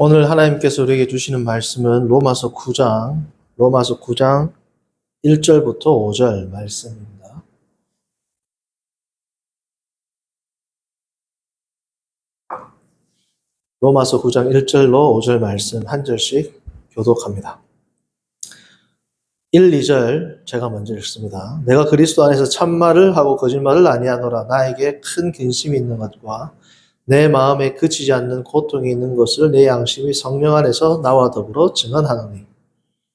오늘 하나님께서 우리에게 주시는 말씀은 로마서 9장 1절부터 5절 말씀입니다. 로마서 9장 1절로 5절 말씀 한 절씩 교독합니다. 1, 2절 제가 먼저 읽습니다. 내가 그리스도 안에서 참말을 하고 거짓말을 아니하노라. 나에게 큰 근심이 있는 것과 내 마음에 그치지 않는 고통이 있는 것을 내 양심이 성령 안에서 나와 더불어 증언하노니.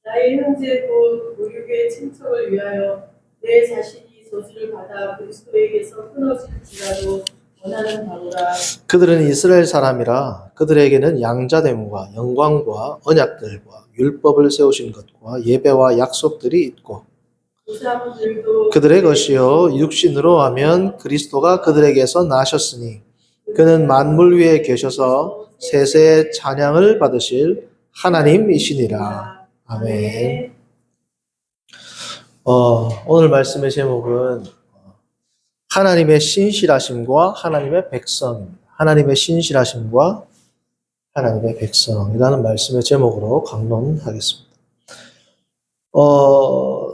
나의 형제 곧 무육의 친척을 위하여 내 자신이 저주를 받아 그리스도에게서 끊어질지라도 원하는 바로라. 그들은 이스라엘 사람이라 그들에게는 양자됨과 영광과 언약들과 율법을 세우신 것과 예배와 약속들이 있고 그들의 것이요 육신으로 하면 그리스도가 그들에게서 나셨으니 그는 만물 위에 계셔서 세세의 찬양을 받으실 하나님이시니라. 아멘. 오늘 말씀의 제목은 하나님의 신실하심과 하나님의 백성입니다. 하나님의 신실하심과 하나님의 백성이라는 말씀의 제목으로 강론하겠습니다.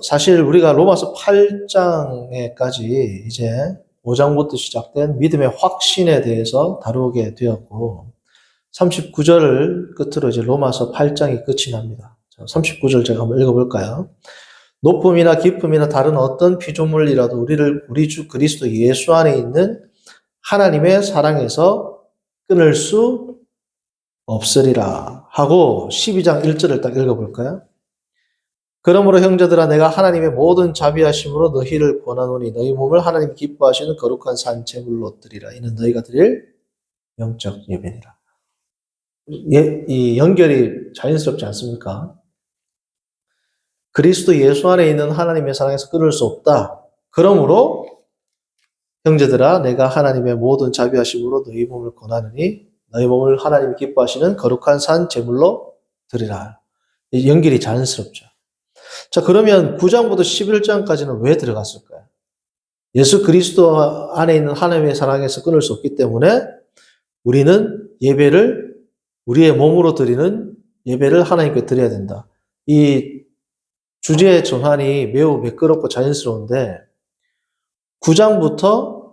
사실 우리가 로마서 8장에까지 이제 5장부터 시작된 믿음의 확신에 대해서 다루게 되었고 39절을 끝으로 이제 로마서 8장이 끝이 납니다. 39절 제가 한번 읽어볼까요? 높음이나 깊음이나 다른 어떤 피조물이라도 우리 주 그리스도 예수 안에 있는 하나님의 사랑에서 끊을 수 없으리라 하고 12장 1절을 딱 읽어볼까요? 그러므로 형제들아 내가 하나님의 모든 자비하심으로 너희를 권하노니 너희 몸을 하나님 기뻐하시는 거룩한 산 제물로 드리라. 이는 너희가 드릴 영적 예배니라. 이 연결이 자연스럽지 않습니까? 그리스도 예수 안에 있는 하나님의 사랑에서 끊을 수 없다. 그러므로 형제들아 내가 하나님의 모든 자비하심으로 너희 몸을 권하느니 너희 몸을 하나님 기뻐하시는 거룩한 산 제물로 드리라. 이 연결이 자연스럽죠. 자, 그러면 9장부터 11장까지는 왜 들어갔을까요? 예수 그리스도 안에 있는 하나님의 사랑에서 끊을 수 없기 때문에 우리는 예배를 우리의 몸으로 드리는 예배를 하나님께 드려야 된다. 이 주제의 전환이 매우 매끄럽고 자연스러운데 9장부터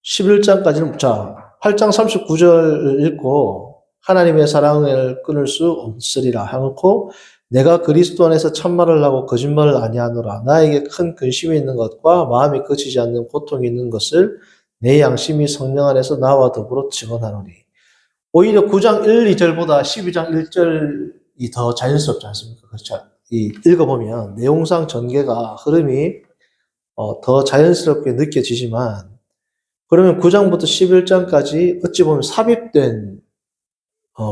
11장까지는 자 8장 39절을 읽고 하나님의 사랑을 끊을 수 없으리라 하놓고 내가 그리스도 안에서 참말을 하고 거짓말을 아니하노라. 나에게 큰 근심이 있는 것과 마음이 그치지 않는 고통이 있는 것을 내 양심이 성령 안에서 나와 더불어 증언하노니. 오히려 9장 1, 2절보다 12장 1절이 더 자연스럽지 않습니까? 그렇죠? 읽어보면 내용상 전개가 흐름이 더 자연스럽게 느껴지지만 그러면 9장부터 11장까지 어찌 보면 삽입된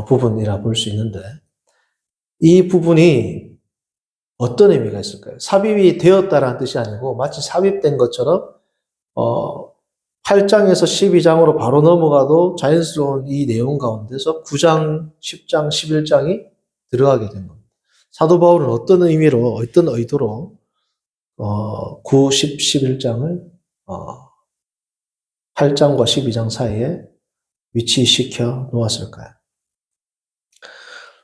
부분이라 볼 수 있는데 이 부분이 어떤 의미가 있을까요? 삽입이 되었다라는 뜻이 아니고 마치 삽입된 것처럼 8장에서 12장으로 바로 넘어가도 자연스러운 이 내용 가운데서 9장, 10장, 11장이 들어가게 된 겁니다. 사도 바울은 어떤 의미로, 어떤 의도로 9, 10, 11장을 8장과 12장 사이에 위치시켜 놓았을까요?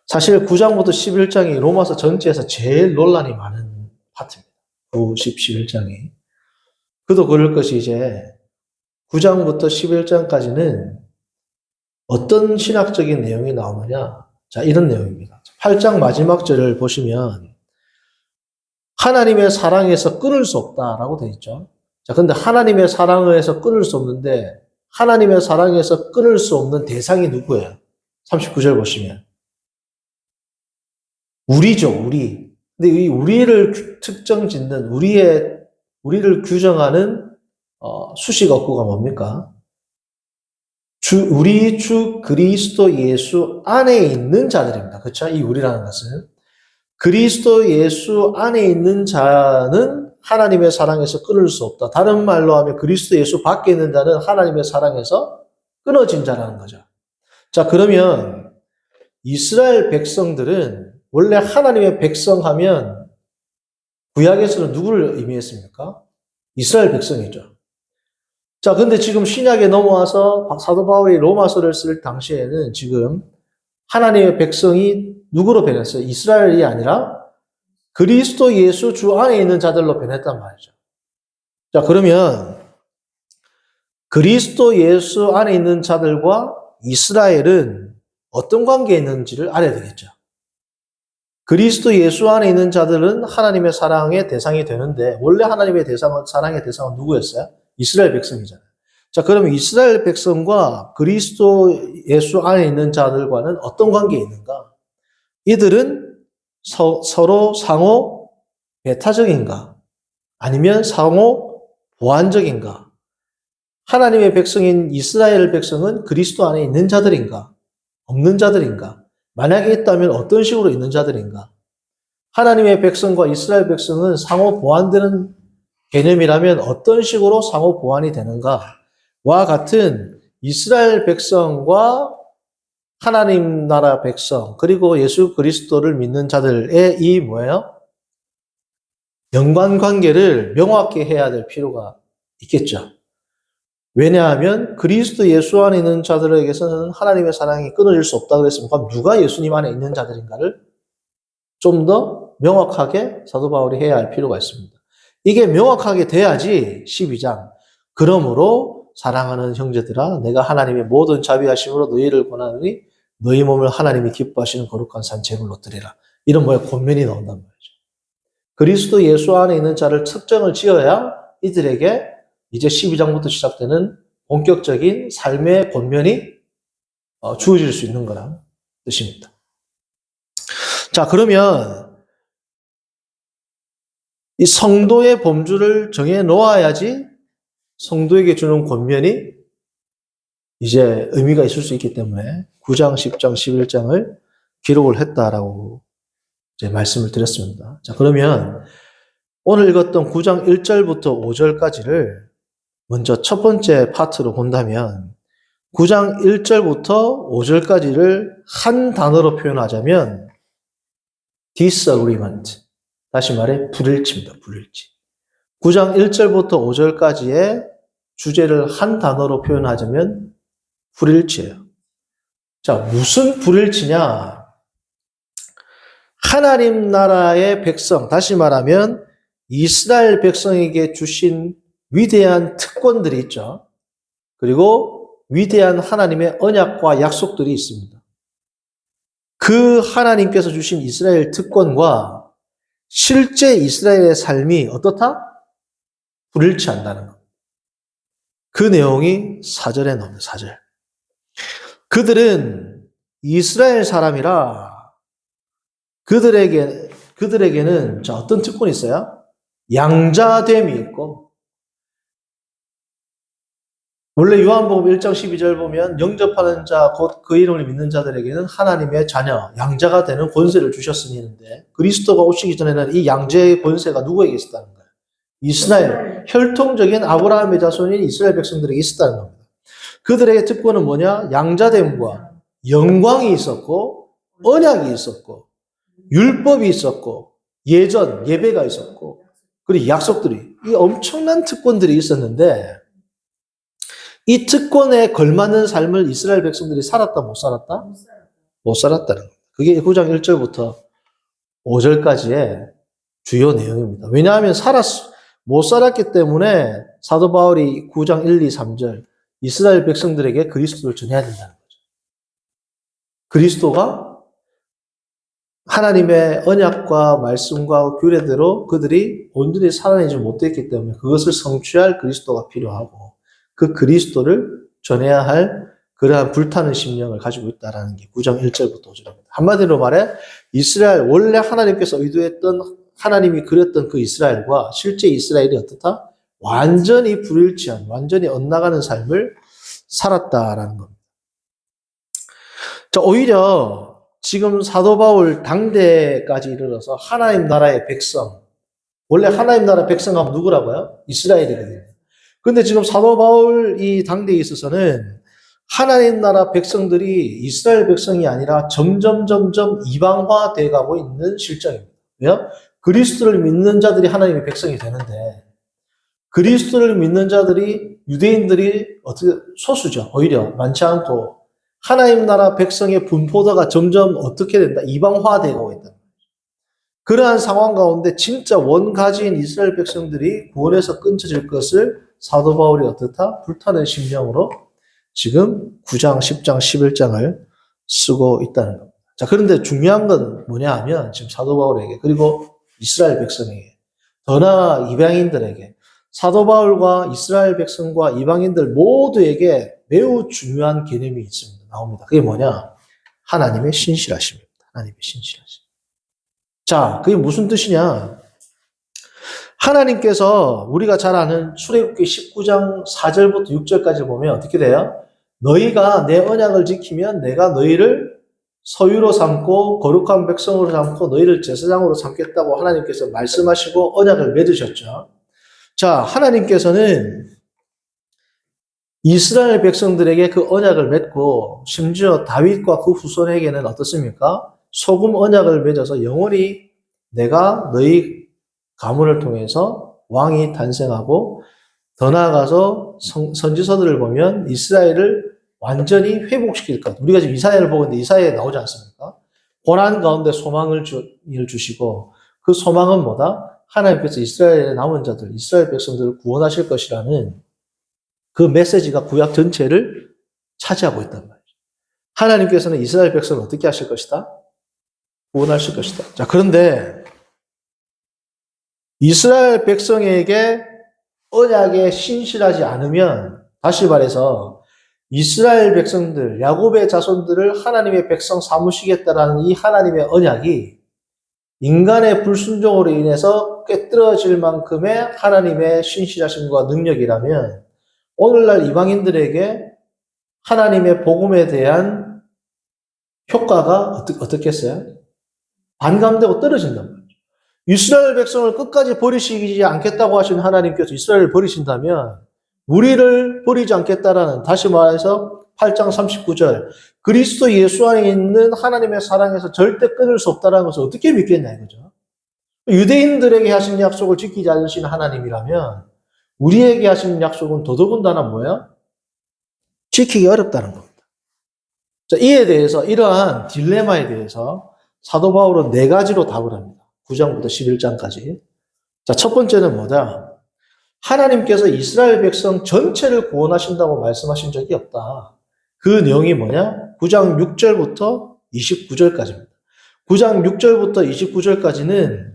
사실 9장부터 11장이 로마서 전체에서 제일 논란이 많은 파트입니다. 9, 10, 11장이. 그도 그럴 것이 이제 9장부터 11장까지는 어떤 신학적인 내용이 나오느냐? 자, 이런 내용입니다. 8장 마지막 절을 보시면 하나님의 사랑에서 끊을 수 없다라고 되어 있죠. 자, 근데 하나님의 사랑에서 끊을 수 없는데 하나님의 사랑에서 끊을 수 없는 대상이 누구예요? 39절 보시면. 우리죠, 우리. 근데 이 우리를 특정 짓는, 우리를 규정하는, 수식어구가 뭡니까? 우리 주 그리스도 예수 안에 있는 자들입니다. 그렇죠? 이 우리라는 것은. 그리스도 예수 안에 있는 자는 하나님의 사랑에서 끊을 수 없다. 다른 말로 하면 그리스도 예수 밖에 있는 자는 하나님의 사랑에서 끊어진 자라는 거죠. 자, 그러면 이스라엘 백성들은 원래 하나님의 백성하면 구약에서는 누구를 의미했습니까? 이스라엘 백성이죠. 자, 근데 지금 신약에 넘어와서 사도 바울이 로마서를 쓸 당시에는 지금 하나님의 백성이 누구로 변했어요? 이스라엘이 아니라 그리스도 예수 주 안에 있는 자들로 변했단 말이죠. 자, 그러면 그리스도 예수 안에 있는 자들과 이스라엘은 어떤 관계에 있는지를 알아야 되겠죠. 그리스도 예수 안에 있는 자들은 하나님의 사랑의 대상이 되는데 원래 하나님의 사랑의 대상은 누구였어요? 이스라엘 백성이잖아요. 자, 그러면 이스라엘 백성과 그리스도 예수 안에 있는 자들과는 어떤 관계에 있는가? 이들은 서로 상호 배타적인가? 아니면 상호 보완적인가? 하나님의 백성인 이스라엘 백성은 그리스도 안에 있는 자들인가? 없는 자들인가? 만약에 있다면 어떤 식으로 있는 자들인가? 하나님의 백성과 이스라엘 백성은 상호 보완되는 개념이라면 어떤 식으로 상호 보완이 되는가? 와 같은 이스라엘 백성과 하나님 나라 백성, 그리고 예수 그리스도를 믿는 자들의 이 뭐예요? 연관관계를 명확히 해야 될 필요가 있겠죠. 왜냐하면 그리스도 예수 안에 있는 자들에게서는 하나님의 사랑이 끊어질 수 없다고 그랬으면 그럼 누가 예수님 안에 있는 자들인가를 좀 더 명확하게 사도 바울이 해야 할 필요가 있습니다. 이게 명확하게 돼야지 12장 그러므로 사랑하는 형제들아 내가 하나님의 모든 자비하심으로 너희를 권하노니 너희 몸을 하나님이 기뻐하시는 거룩한 산 제물로 드리라. 이런 권면이 나온단 말이죠. 그리스도 예수 안에 있는 자를 측정을 지어야 이들에게 이제 12장부터 시작되는 본격적인 삶의 권면이 주어질 수 있는 거란 뜻입니다. 자, 그러면 이 성도의 범주를 정해 놓아야지 성도에게 주는 권면이 이제 의미가 있을 수 있기 때문에 9장, 10장, 11장을 기록을 했다라고 이제 말씀을 드렸습니다. 자, 그러면 오늘 읽었던 9장 1절부터 5절까지를 먼저 첫 번째 파트로 본다면 9장 1절부터 5절까지를 한 단어로 표현하자면 disagreement. 다시 말해 불일치입니다. 불일치. 9장 1절부터 5절까지의 주제를 한 단어로 표현하자면 불일치예요. 자, 무슨 불일치냐? 하나님 나라의 백성, 다시 말하면 이스라엘 백성에게 주신 위대한 특권들이 있죠. 그리고 위대한 하나님의 언약과 약속들이 있습니다. 그 하나님께서 주신 이스라엘 특권과 실제 이스라엘의 삶이 어떻다? 불일치한다는 것. 그 내용이 4절에 나옵니다. 4절. 그들은 이스라엘 사람이라 그들에게는 자, 어떤 특권이 있어요? 양자됨이 있고, 원래 요한복음 1장 12절 보면 영접하는 자 곧 그 이름을 믿는 자들에게는 하나님의 자녀, 양자가 되는 권세를 주셨으니 했는데 그리스도가 오시기 전에는 이 양자의 권세가 누구에게 있었다는 거예요? 이스라엘, 혈통적인 아브라함의 자손인 이스라엘 백성들에게 있었다는 겁니다. 그들의 특권은 뭐냐? 양자됨과 영광이 있었고 언약이 있었고 율법이 있었고 예전, 예배가 있었고 그리고 약속들이 이 엄청난 특권들이 있었는데 이 특권에 걸맞는 삶을 이스라엘 백성들이 살았다 못 살았다? 못 살았다는 겁니다. 그게 9장 1절부터 5절까지의 주요 내용입니다. 왜냐하면 못 살았기 때문에 사도 바울이 9장 1, 2, 3절 이스라엘 백성들에게 그리스도를 전해야 된다는 거죠. 그리스도가 하나님의 언약과 말씀과 규례대로 그들이 온전히 살아내지 못했기 때문에 그것을 성취할 그리스도가 필요하고 그 그리스도를 전해야 할 그러한 불타는 심령을 가지고 있다는 게 9장 1절부터 5절입니다. 한마디로 말해 이스라엘 원래 하나님께서 의도했던 하나님이 그렸던 그 이스라엘과 실제 이스라엘이 어떻다? 완전히 불일치한 완전히 엇나가는 삶을 살았다라는 겁니다. 자, 오히려 지금 사도 바울 당대까지 이르러서 하나님 나라의 백성 원래 하나님 나라 백성하면 누구라고요? 이스라엘이거든요. 근데 지금 사도 바울 이 당대에 있어서는 하나님 나라 백성들이 이스라엘 백성이 아니라 점점 이방화되어 가고 있는 실정입니다. 왜요? 그리스도를 믿는 자들이 하나님의 백성이 되는데 그리스도를 믿는 자들이 유대인들이 어떻게 소수죠. 오히려 많지 않고 하나님 나라 백성의 분포도가 점점 어떻게 된다? 이방화되고 있다. 그러한 상황 가운데 진짜 원가지인 이스라엘 백성들이 구원에서 끊어질 것을 사도 바울이 어떻다? 불타는 심령으로 지금 9장, 10장, 11장을 쓰고 있다는 겁니다. 자, 그런데 중요한 건 뭐냐 하면 지금 사도 바울에게 그리고 이스라엘 백성에게 더 나아가 이방인들에게 사도 바울과 이스라엘 백성과 이방인들 모두에게 매우 중요한 개념이 있습니다. 나옵니다. 그게 뭐냐? 하나님의 신실하심입니다. 하나님의 신실하심. 자, 그게 무슨 뜻이냐? 하나님께서 우리가 잘 아는 출애굽기 19장 4절부터 6절까지 보면 어떻게 돼요? 너희가 내 언약을 지키면 내가 너희를 소유로 삼고 거룩한 백성으로 삼고 너희를 제사장으로 삼겠다고 하나님께서 말씀하시고 언약을 맺으셨죠. 자, 하나님께서는 이스라엘 백성들에게 그 언약을 맺고 심지어 다윗과 그 후손에게는 어떻습니까? 소금 언약을 맺어서 영원히 내가 너희 가문을 통해서 왕이 탄생하고 더 나아가서 선지서들을 보면 이스라엘을 완전히 회복시킬 것. 우리가 지금 이사야를 보고 있는데 이사야에 나오지 않습니까? 고난 가운데 소망을 주시고 그 소망은 뭐다? 하나님께서 이스라엘의 남은 자들, 이스라엘 백성들을 구원하실 것이라는 그 메시지가 구약 전체를 차지하고 있단 말이죠. 하나님께서는 이스라엘 백성을 어떻게 하실 것이다? 구원하실 것이다. 자, 그런데 이스라엘 백성에게 언약에 신실하지 않으면 다시 말해서 이스라엘 백성들, 야곱의 자손들을 하나님의 백성 삼으시겠다라는 이 하나님의 언약이 인간의 불순종으로 인해서 꿰뚫어질 만큼의 하나님의 신실하심과 능력이라면 오늘날 이방인들에게 하나님의 복음에 대한 효과가 어떻겠어요? 반감되고 떨어진단 말이죠. 이스라엘 백성을 끝까지 버리시지 않겠다고 하신 하나님께서 이스라엘을 버리신다면 우리를 버리지 않겠다라는, 다시 말해서 8장 39절 그리스도 예수 안에 있는 하나님의 사랑에서 절대 끊을 수 없다는 것을 어떻게 믿겠냐 이거죠. 유대인들에게 하신 약속을 지키지 않으신 하나님이라면 우리에게 하신 약속은 더더군다나 뭐예요? 지키기 어렵다는 겁니다. 자, 이에 대해서 이러한 딜레마에 대해서 사도 바울은 4가지로 답을 합니다. 9장부터 11장까지. 자, 첫 번째는 뭐다? 하나님께서 이스라엘 백성 전체를 구원하신다고 말씀하신 적이 없다. 그 내용이 뭐냐? 9장 6절부터 29절까지입니다. 9장 6절부터 29절까지는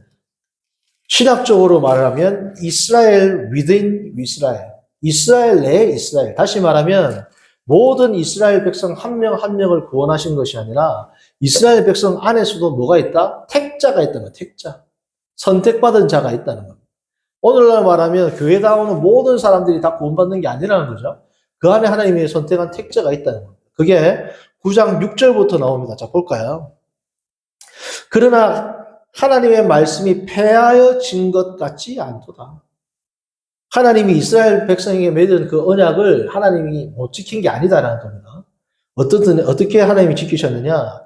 신학적으로 말하면 이스라엘 within 이스라엘, 이스라엘 내에 이스라엘. 다시 말하면 모든 이스라엘 백성 한 명 한 명을 구원하신 것이 아니라 이스라엘 백성 안에서도 뭐가 있다? 택자가 있다는 거예요. 택자. 선택받은 자가 있다는 겁니다. 오늘날 말하면 교회 나오는 모든 사람들이 다 구원받는 게 아니라는 거죠. 그 안에 하나님이 선택한 택자가 있다는 겁니다. 그게 9장 6절부터 나옵니다. 자, 볼까요? 그러나 하나님의 말씀이 폐하여진 것 같지 않도다. 하나님이 이스라엘 백성에게 맺은 그 언약을 하나님이 못 지킨 게 아니다라는 겁니다. 어떻게 하나님이 지키셨느냐?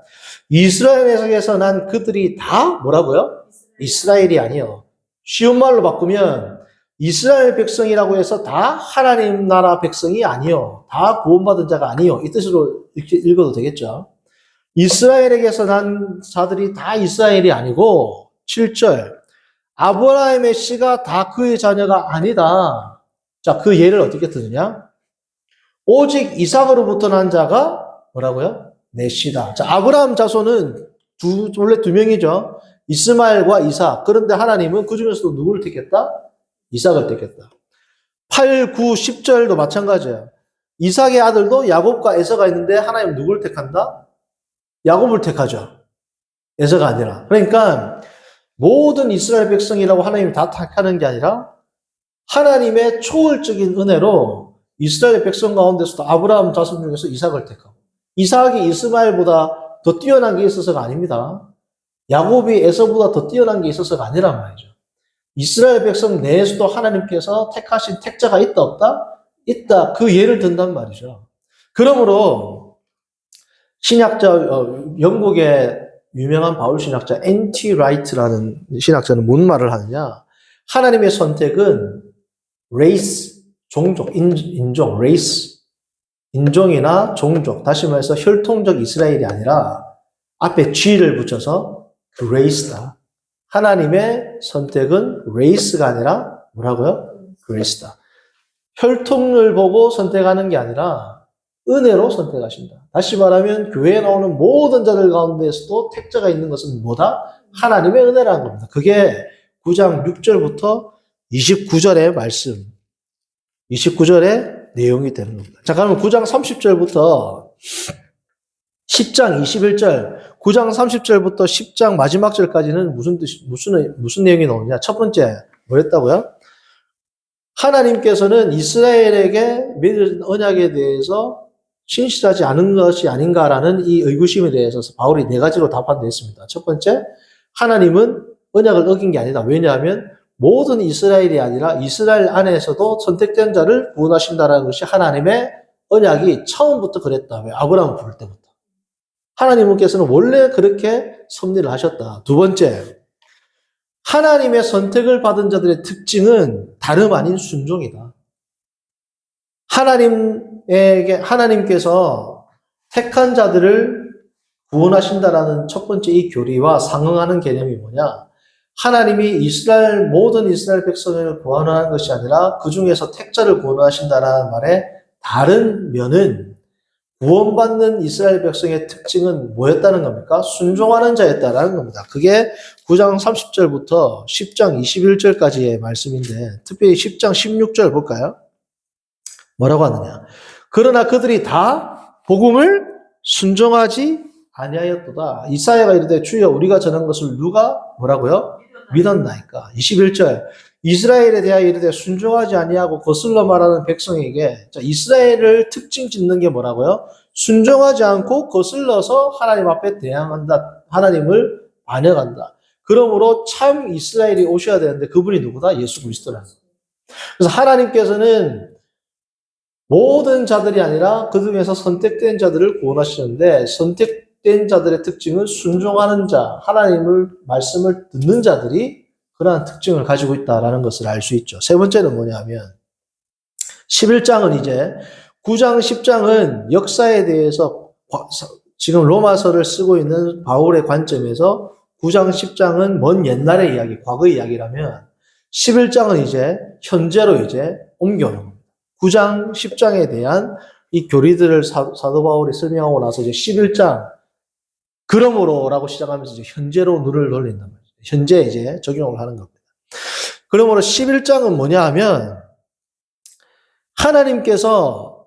이스라엘에서 난 그들이 다 뭐라고요? 이스라엘이 아니요. 쉬운 말로 바꾸면 이스라엘 백성이라고 해서 다 하나님 나라 백성이 아니요. 다 구원받은 자가 아니요. 이 뜻으로 이렇게 읽어도 되겠죠. 이스라엘에게서 난 자들이 다 이스라엘이 아니고 7절 아브라함의 씨가 다 그의 자녀가 아니다. 자, 그 예를 어떻게 드느냐? 오직 이삭으로부터 난 자가 뭐라고요? 내 씨다. 자, 아브라함 자손은 원래 2명이죠. 이스마엘과 이삭. 그런데 하나님은 그 중에서도 누구를 택했다? 이삭을 택했다. 8, 9, 10절도 마찬가지예요. 이삭의 아들도 야곱과 에서가 있는데 하나님 누구를 택한다? 야곱을 택하죠. 에서가 아니라. 그러니까 모든 이스라엘 백성이라고 하나님이 다 택하는 게 아니라 하나님의 초월적인 은혜로 이스라엘 백성 가운데서도 아브라함 자손 중에서 이삭을 택하고 이삭이 이스마엘보다 더 뛰어난 게 있어서가 아닙니다. 야곱이 에서보다 더 뛰어난 게 있어서가 아니란 말이죠. 이스라엘 백성 내에서도 하나님께서 택하신 택자가 있다 없다? 있다. 그 예를 든단 말이죠. 그러므로 신학자 영국의 유명한 바울 신학자 N.T. 라이트라는 신학자는 뭔 말을 하느냐? 하나님의 선택은 race, 종족, 인종, race, 인종이나 종족, 다시 말해서 혈통적 이스라엘이 아니라 앞에 G를 붙여서 grace다. 하나님의 선택은 race가 아니라 뭐라고요? grace다. 혈통을 보고 선택하는 게 아니라 은혜로 선택하신다. 다시 말하면 교회에 나오는 모든 자들 가운데에서도 택자가 있는 것은 뭐다? 하나님의 은혜라는 겁니다. 그게 9장 6절부터 29절의 말씀, 29절의 내용이 되는 겁니다. 자, 그러면 9장 30절부터 10장 21절, 9장 30절부터 10장 마지막 절까지는 무슨 내용이 나오냐? 첫 번째, 뭐였다고요? 하나님께서는 이스라엘에게 믿은 언약에 대해서 신실하지 않은 것이 아닌가라는 이 의구심에 대해서 바울이 네 가지로 답한데 있습니다. 첫 번째, 하나님은 언약을 어긴 게 아니다. 왜냐하면 모든 이스라엘이 아니라 이스라엘 안에서도 선택된 자를 구원하신다는 것이 하나님의 언약이 처음부터 그랬다. 왜? 아브라함을 부를 때부터. 하나님께서는 원래 그렇게 섭리를 하셨다. 두 번째, 하나님의 선택을 받은 자들의 특징은 다름 아닌 순종이다. 하나님께서 택한 자들을 구원하신다라는 첫 번째 이 교리와 상응하는 개념이 뭐냐? 하나님이 모든 이스라엘 백성을 구원하는 것이 아니라 그 중에서 택자를 구원하신다라는 말의 다른 면은 구원받는 이스라엘 백성의 특징은 뭐였다는 겁니까? 순종하는 자였다라는 겁니다. 그게 9장 30절부터 10장 21절까지의 말씀인데 특별히 10장 16절 볼까요? 뭐라고 하느냐? 그러나 그들이 다 복음을 순종하지 아니하였도다. 이사야가 이르되 주여 우리가 전한 것을 누가 뭐라고요? 믿었나이까. 21절 이스라엘에 대하여 이르되 순종하지 아니하고 거슬러 말하는 백성에게 자, 이스라엘을 특징 짓는 게 뭐라고요? 순종하지 않고 거슬러서 하나님 앞에 대항한다. 하나님을 반역한다. 그러므로 참 이스라엘이 오셔야 되는데 그분이 누구다? 예수 그리스도라는 거예요. 그래서 하나님께서는 모든 자들이 아니라 그 중에서 선택된 자들을 구원하시는데 선택된 자들의 특징은 순종하는 자, 하나님의 말씀을 듣는 자들이 그러한 특징을 가지고 있다는 것을 알 수 있죠. 세 번째는 뭐냐면 11장은 이제 9장, 10장은 역사에 대해서 지금 로마서를 쓰고 있는 바울의 관점에서 9장, 10장은 먼 옛날의 이야기, 과거의 이야기라면 11장은 이제 현재로 이제 옮겨오는 겁니다. 9장, 10장에 대한 이 교리들을 사도 바울이 설명하고 나서 이제 11장 그러므로라고 시작하면서 이제 현재로 눈을 돌린단 말이죠. 현재 이제 적용을 하는 겁니다. 그러므로 11장은 뭐냐 하면 하나님께서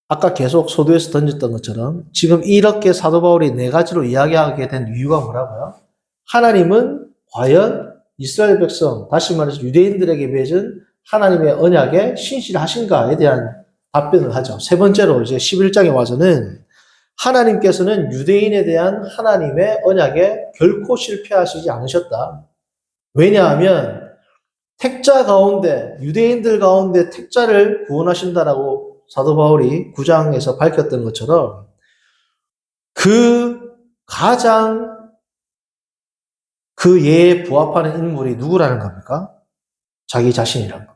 아까 계속 소두에서 던졌던 것처럼 지금 이렇게 사도 바울이 네 가지로 이야기하게 된 이유가 뭐라고요? 하나님은 과연 이스라엘 백성, 다시 말해서 유대인들에게 맺은 하나님의 언약에 신실하신가에 대한 답변을 하죠. 세 번째로 이제 11장에 와서는 하나님께서는 유대인에 대한 하나님의 언약에 결코 실패하시지 않으셨다. 왜냐하면 택자 가운데, 유대인들 가운데 택자를 구원하신다라고 사도 바울이 9장에서 밝혔던 것처럼 가장 그 예에 부합하는 인물이 누구라는 겁니까? 자기 자신이라는 거.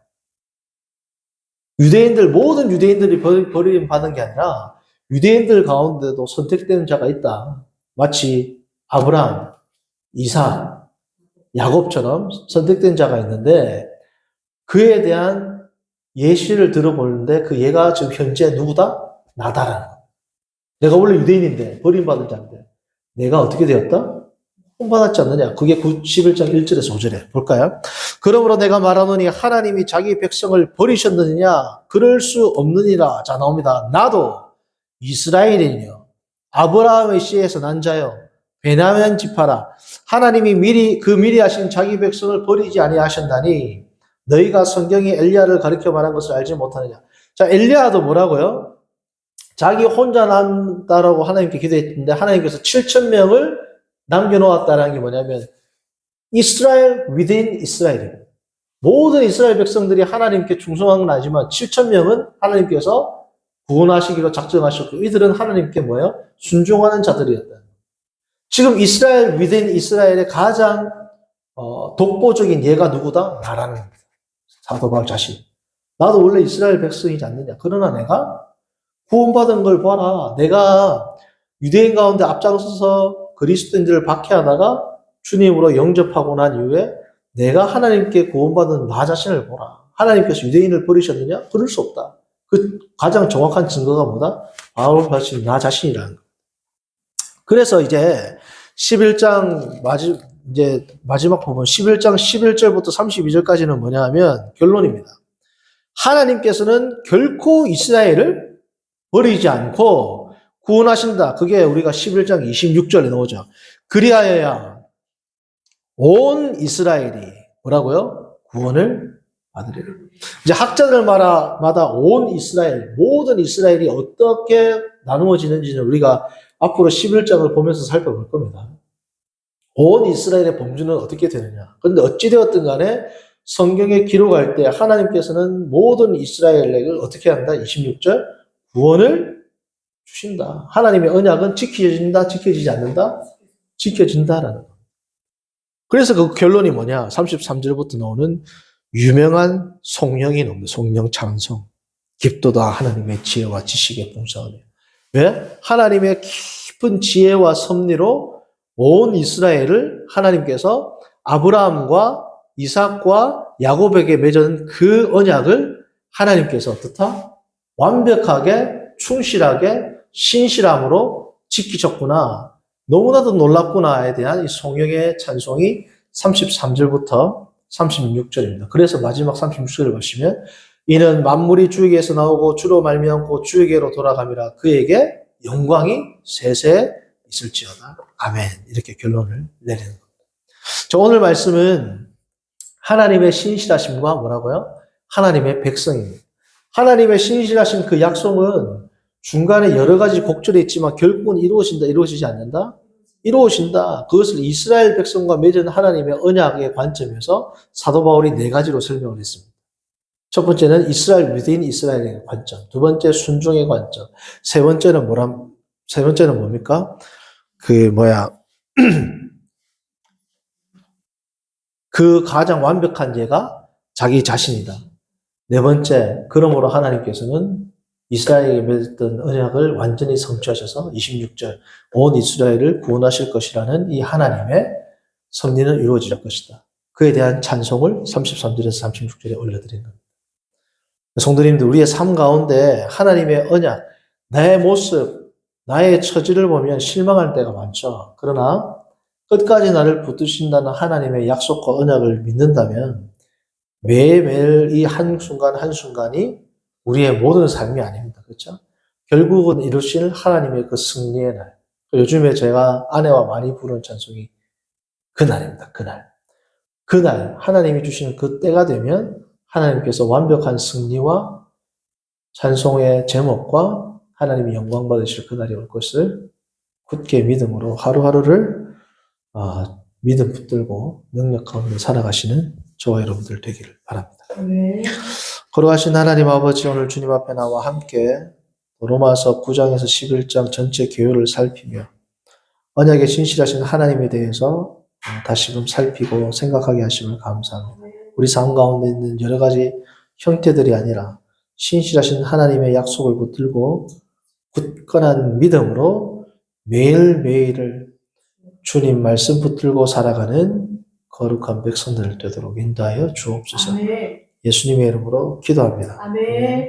모든 유대인들이 버림받은 게 아니라 유대인들 가운데도 선택된 자가 있다. 마치 아브라함, 이삭, 야곱처럼 선택된 자가 있는데 그에 대한 예시를 들어보는데 그 예가 지금 현재 누구다? 나다라는 거. 내가 원래 유대인인데 버림받은 자인데 내가 어떻게 되었다? 혼받았지 않느냐? 그게 11장 1절에서 5절에 볼까요? 그러므로 내가 말하노니 하나님이 자기 백성을 버리셨느냐? 그럴 수 없느니라. 자, 나옵니다. 나도 이스라엘이뇨. 아브라함의 씨에서 난 자요. 베냐민 지파라. 하나님이 미리 하신 자기 백성을 버리지 아니하셨나니 너희가 성경이 엘리야를 가리켜 말한 것을 알지 못하느냐. 자, 엘리야도 뭐라고요? 자기 혼자 난다라고 하나님께 기도했는데 하나님께서 7,000명을 남겨놓았다는 게 뭐냐면 이스라엘 within 이스라엘입니다. 모든 이스라엘 백성들이 하나님께 충성한 건 아니지만 7,000명은 하나님께서 구원하시기로 작정하셨고 이들은 하나님께 뭐예요? 순종하는 자들이었다. 지금 이스라엘 within 이스라엘의 가장 독보적인 예가 누구다? 나라는 겁니다. 사도 바울 자신. 나도 원래 이스라엘 백성이지 않느냐. 그러나 내가 구원받은 걸 봐라. 내가 유대인 가운데 앞장서서 그리스도인들을 박해하다가 주님으로 영접하고 난 이후에 내가 하나님께 구원받은 나 자신을 보라. 하나님께서 유대인을 버리셨느냐? 그럴 수 없다. 그 가장 정확한 증거가 뭐다? 바로 사실 나 자신이라는 거. 그래서 이제 11장 마지막 부분 11장 11절부터 32절까지는 뭐냐 하면 결론입니다. 하나님께서는 결코 이스라엘을 버리지 않고 구원하신다. 그게 우리가 11장 26절에 나오죠. 그리하여야 온 이스라엘이 뭐라고요? 구원을 받으리라. 이제 학자들마다 온 이스라엘, 모든 이스라엘이 어떻게 나누어지는지는 우리가 앞으로 11장을 보면서 살펴볼 겁니다. 온 이스라엘의 범주는 어떻게 되느냐. 그런데 어찌되었든 간에 성경에 기록할 때 하나님께서는 모든 이스라엘을 어떻게 한다? 26절 구원을 주신다. 하나님의 언약은 지켜진다, 지켜지지 않는다? 지켜진다라는 거. 그래서 그 결론이 뭐냐? 33절부터 나오는 유명한 송영이 나옵니다. 송영 찬송. 깊도다 하나님의 지혜와 지식의 풍성하네. 왜? 하나님의 깊은 지혜와 섭리로 온 이스라엘을 하나님께서 아브라함과 이삭과 야곱에게 맺은 그 언약을 하나님께서 어떻다? 완벽하게 충실하게 신실함으로 지키셨구나. 너무나도 놀랍구나에 대한 이 송영의 찬송이 33절부터 36절입니다. 그래서 마지막 36절을 보시면 이는 만물이 주에게서 나오고 주로 말미암고 주에게로 돌아감이라 그에게 영광이 세세 있을지어다. 아멘. 이렇게 결론을 내리는 겁니다. 자, 오늘 말씀은 하나님의 신실하심과 뭐라고요? 하나님의 백성입니다. 하나님의 신실하신 그 약속은 중간에 여러 가지 곡절이 있지만 결국은 이루어진다, 이루어지지 않는다? 이루어진다. 그것을 이스라엘 백성과 맺은 하나님의 언약의 관점에서 사도 바울이 네 가지로 설명을 했습니다. 첫 번째는 이스라엘 within 이스라엘의 관점. 두 번째 순종의 관점. 세 번째는 뭡니까? 그 가장 완벽한 예가 자기 자신이다. 네 번째, 그러므로 하나님께서는 이스라엘에게 맺었던 언약을 완전히 성취하셔서 26절 온 이스라엘을 구원하실 것이라는 이 하나님의 섭리는 이루어질 것이다. 그에 대한 찬송을 33절에서 36절에 올려드린 겁니다. 성도님들, 우리의 삶 가운데 하나님의 언약, 나의 모습, 나의 처지를 보면 실망할 때가 많죠. 그러나 끝까지 나를 붙드신다는 하나님의 약속과 언약을 믿는다면 매일매일 이 한순간 한순간이 우리의 모든 삶이 아닙니다. 그렇죠? 결국은 이루실 하나님의 그 승리의 날. 요즘에 제가 아내와 많이 부르는 찬송이 그날입니다. 그날 하나님이 주시는 그 때가 되면 하나님께서 완벽한 승리와 찬송의 제목과 하나님이 영광 받으실 그날이 올 것을 굳게 믿음으로 하루하루를 믿음 붙들고 능력 가운데 살아가시는 저와 여러분들 되기를 바랍니다. 네. 거룩하신 하나님 아버지, 오늘 주님 앞에 나와 함께 로마서 9장에서 11장 전체 교회를 살피며 언약에 신실하신 하나님에 대해서 다시금 살피고 생각하게 하심을 감사합니다. 우리 삶 가운데 있는 여러 가지 형태들이 아니라 신실하신 하나님의 약속을 붙들고 굳건한 믿음으로 매일매일을 주님 말씀 붙들고 살아가는 거룩한 백성들 되도록 인도하여 주옵소서. 아멘. 예수님의 이름으로 기도합니다. 아멘.